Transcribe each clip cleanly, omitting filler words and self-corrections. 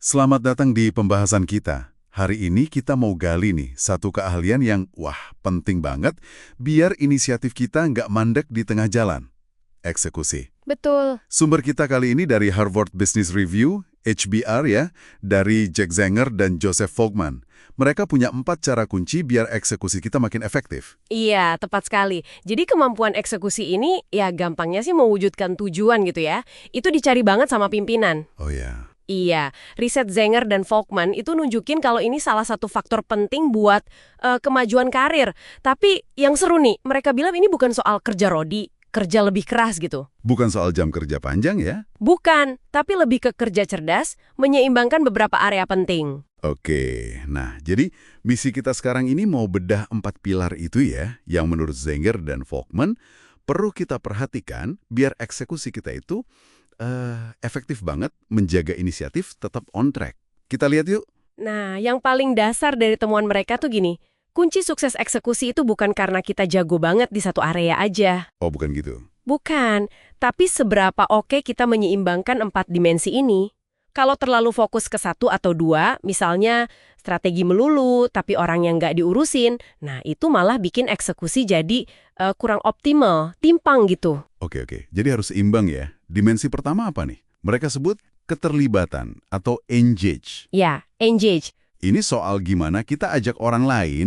Selamat datang di pembahasan kita. Hari ini kita mau gali nih satu keahlian yang, penting banget biar inisiatif kita nggak mandek di tengah jalan. Eksekusi. Betul. Sumber kita kali ini dari Harvard Business Review, HBR ya, dari Jack Zenger dan Joseph Fogman. Mereka punya 4 cara kunci biar eksekusi kita makin efektif. Iya, tepat sekali. Jadi kemampuan eksekusi ini, ya gampangnya sih mewujudkan tujuan gitu ya. Itu dicari banget sama pimpinan. Oh ya. Iya, riset Zenger dan Folkman itu nunjukin kalau ini salah satu faktor penting buat kemajuan karir. Tapi yang seru nih, mereka bilang ini bukan soal kerja rodi, kerja lebih keras gitu. Bukan soal jam kerja panjang ya? Bukan, tapi lebih ke kerja cerdas, menyeimbangkan beberapa area penting. Oke, nah jadi misi kita sekarang ini mau bedah 4 pilar itu ya, yang menurut Zenger dan Folkman perlu kita perhatikan biar eksekusi kita itu efektif banget menjaga inisiatif tetap on track. Kita lihat yuk. Nah, yang paling dasar dari temuan mereka tuh gini, kunci sukses eksekusi itu bukan karena kita jago banget di satu area aja. Oh, bukan gitu. Bukan, tapi seberapa oke kita menyeimbangkan 4 dimensi ini. Kalau terlalu fokus ke 1 atau 2, misalnya strategi melulu, tapi orang yang nggak diurusin, nah itu malah bikin eksekusi jadi kurang optimal, timpang gitu. Oke. Jadi harus imbang ya. Dimensi pertama apa nih? Mereka sebut keterlibatan atau engage. Ya, engage. Ini soal gimana kita ajak orang lain,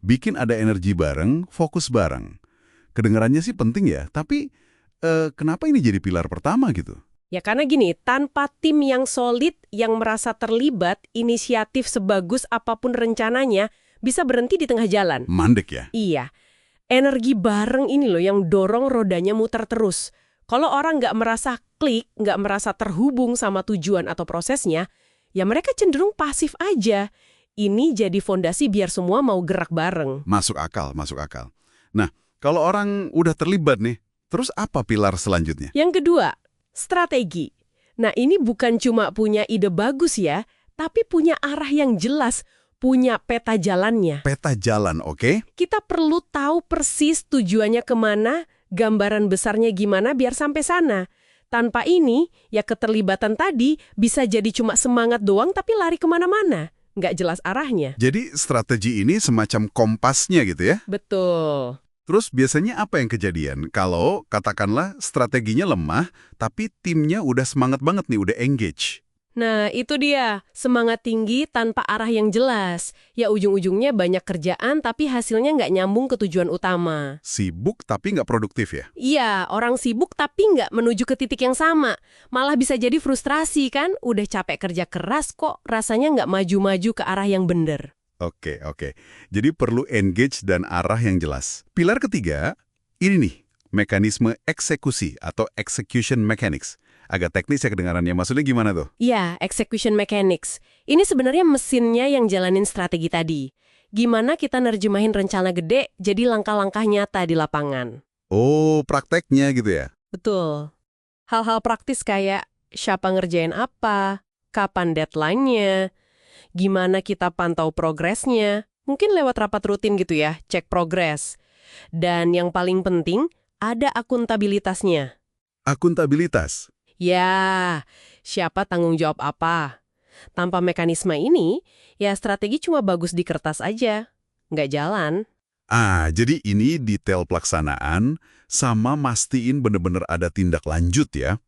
bikin ada energi bareng, fokus bareng. Kedengarannya sih penting ya, tapi kenapa ini jadi pilar pertama gitu? Ya karena gini, tanpa tim yang solid, yang merasa terlibat, inisiatif sebagus apapun rencananya, bisa berhenti di tengah jalan. Mandek ya? Iya. Energi bareng ini loh yang dorong rodanya muter terus. Kalau orang nggak merasa klik, nggak merasa terhubung sama tujuan atau prosesnya, ya mereka cenderung pasif aja. Ini jadi fondasi biar semua mau gerak bareng. Masuk akal. Nah, kalau orang udah terlibat nih, terus apa pilar selanjutnya? Yang kedua, strategi. Nah ini bukan cuma punya ide bagus ya, tapi punya arah yang jelas, punya peta jalannya. Peta jalan, oke? Kita perlu tahu persis tujuannya kemana, gambaran besarnya gimana biar sampai sana. Tanpa ini, ya keterlibatan tadi bisa jadi cuma semangat doang tapi lari kemana-mana. Nggak jelas arahnya. Jadi strategi ini semacam kompasnya gitu ya? Betul. Terus biasanya apa yang kejadian kalau katakanlah strateginya lemah, tapi timnya udah semangat banget nih, udah engage? Nah, itu dia. Semangat tinggi tanpa arah yang jelas. Ya ujung-ujungnya banyak kerjaan tapi hasilnya nggak nyambung ke tujuan utama. Sibuk tapi nggak produktif ya? Iya, orang sibuk tapi nggak menuju ke titik yang sama. Malah bisa jadi frustrasi kan? Udah capek kerja keras kok rasanya nggak maju-maju ke arah yang bener. Oke. Jadi perlu engage dan arah yang jelas. Pilar ketiga, ini nih, mekanisme eksekusi atau execution mechanics. Agak teknis ya kedengarannya, maksudnya gimana tuh? Ya, execution mechanics. Ini sebenarnya mesinnya yang jalanin strategi tadi. Gimana kita nerjemahin rencana gede jadi langkah-langkah nyata di lapangan. Oh, prakteknya gitu ya? Betul. Hal-hal praktis kayak siapa ngerjain apa, kapan deadline-nya, gimana kita pantau progresnya, mungkin lewat rapat rutin gitu ya, cek progres. Dan yang paling penting, ada akuntabilitasnya. Akuntabilitas. Ya, siapa tanggung jawab apa? Tanpa mekanisme ini, ya strategi cuma bagus di kertas aja. Nggak jalan. Jadi ini detail pelaksanaan sama mastiin bener-bener ada tindak lanjut ya.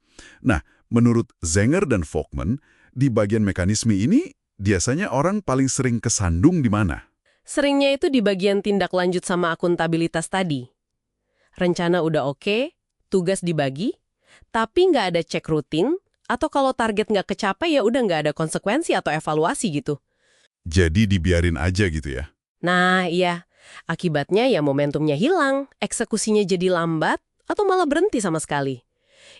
Nah, menurut Zenger dan Folkman, di bagian mekanisme ini, biasanya orang paling sering kesandung di mana? Seringnya itu di bagian tindak lanjut sama akuntabilitas tadi. Rencana udah oke, tugas dibagi, tapi nggak ada cek rutin, atau kalau target nggak kecapai ya udah nggak ada konsekuensi atau evaluasi gitu. Jadi dibiarin aja gitu ya? Nah, iya. Akibatnya ya momentumnya hilang, eksekusinya jadi lambat, atau malah berhenti sama sekali.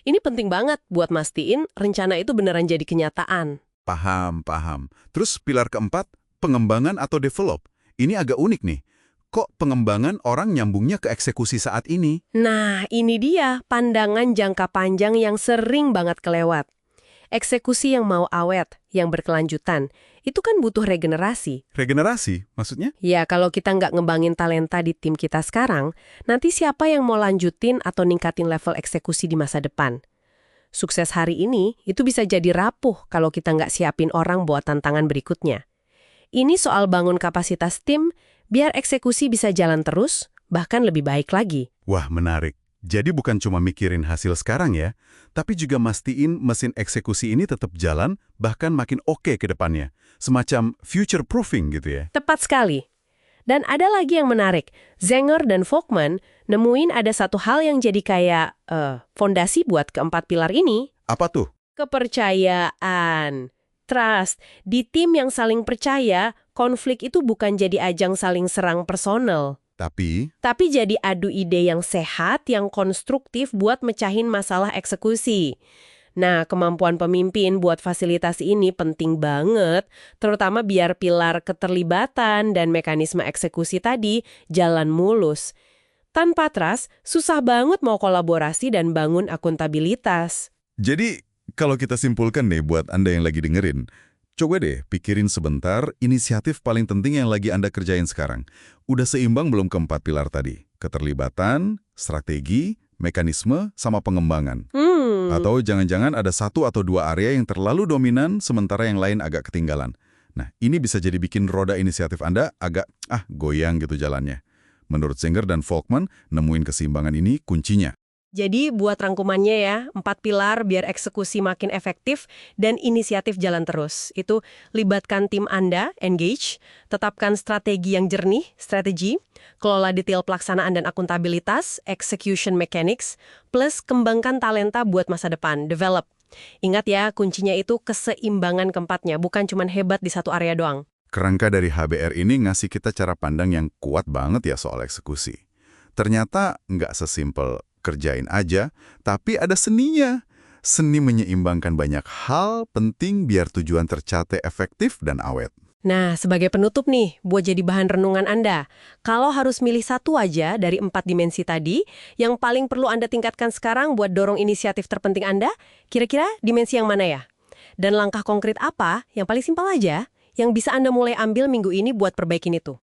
Ini penting banget buat mastiin rencana itu beneran jadi kenyataan. Paham. Terus pilar keempat, pengembangan atau develop. Ini agak unik nih. Kok pengembangan orang nyambungnya ke eksekusi saat ini? Nah, ini dia pandangan jangka panjang yang sering banget kelewat. Eksekusi yang mau awet, yang berkelanjutan, itu kan butuh regenerasi. Regenerasi, maksudnya? Ya, kalau kita nggak ngembangin talenta di tim kita sekarang, nanti siapa yang mau lanjutin atau ningkatin level eksekusi di masa depan? Sukses hari ini itu bisa jadi rapuh kalau kita nggak siapin orang buat tantangan berikutnya. Ini soal bangun kapasitas tim biar eksekusi bisa jalan terus, bahkan lebih baik lagi. Wah, menarik. Jadi bukan cuma mikirin hasil sekarang ya, tapi juga mastiin mesin eksekusi ini tetap jalan, bahkan makin oke ke depannya. Semacam future proofing gitu ya. Tepat sekali. Dan ada lagi yang menarik. Zenger dan Volkmann nemuin ada satu hal yang jadi kayak fondasi buat keempat pilar ini. Apa tuh? Kepercayaan. Trust. Di tim yang saling percaya, konflik itu bukan jadi ajang saling serang personal. Tapi Jadi adu ide yang sehat, yang konstruktif buat mecahin masalah eksekusi. Nah, kemampuan pemimpin buat fasilitasi ini penting banget, terutama biar pilar keterlibatan dan mekanisme eksekusi tadi jalan mulus. Tanpa trust, susah banget mau kolaborasi dan bangun akuntabilitas. jadi, kalau kita simpulkan nih buat Anda yang lagi dengerin, coba deh pikirin sebentar inisiatif paling penting yang lagi Anda kerjain sekarang. Udah seimbang belum keempat pilar tadi? Keterlibatan, strategi, mekanisme, sama pengembangan. Atau jangan-jangan ada satu atau dua area yang terlalu dominan sementara yang lain agak ketinggalan. Nah, ini bisa jadi bikin roda inisiatif Anda agak goyang gitu jalannya. Menurut Zenger dan Volkmann, nemuin keseimbangan ini kuncinya. Jadi buat rangkumannya ya, 4 pilar biar eksekusi makin efektif dan inisiatif jalan terus. Itu libatkan tim Anda, engage, tetapkan strategi yang jernih, strategi, kelola detail pelaksanaan dan akuntabilitas, execution mechanics, plus kembangkan talenta buat masa depan, develop. Ingat ya, kuncinya itu keseimbangan keempatnya, bukan cuma hebat di satu area doang. Kerangka dari HBR ini ngasih kita cara pandang yang kuat banget ya soal eksekusi. Ternyata nggak sesimpel kerjain aja, tapi ada seninya. Seni menyeimbangkan banyak hal penting biar tujuan tercapai efektif dan awet. Nah, sebagai penutup nih, buat jadi bahan renungan Anda, kalau harus milih satu aja dari 4 dimensi tadi, yang paling perlu Anda tingkatkan sekarang buat dorong inisiatif terpenting Anda, kira-kira dimensi yang mana ya? Dan langkah konkret apa yang paling simpel aja, yang bisa Anda mulai ambil minggu ini buat perbaikin itu?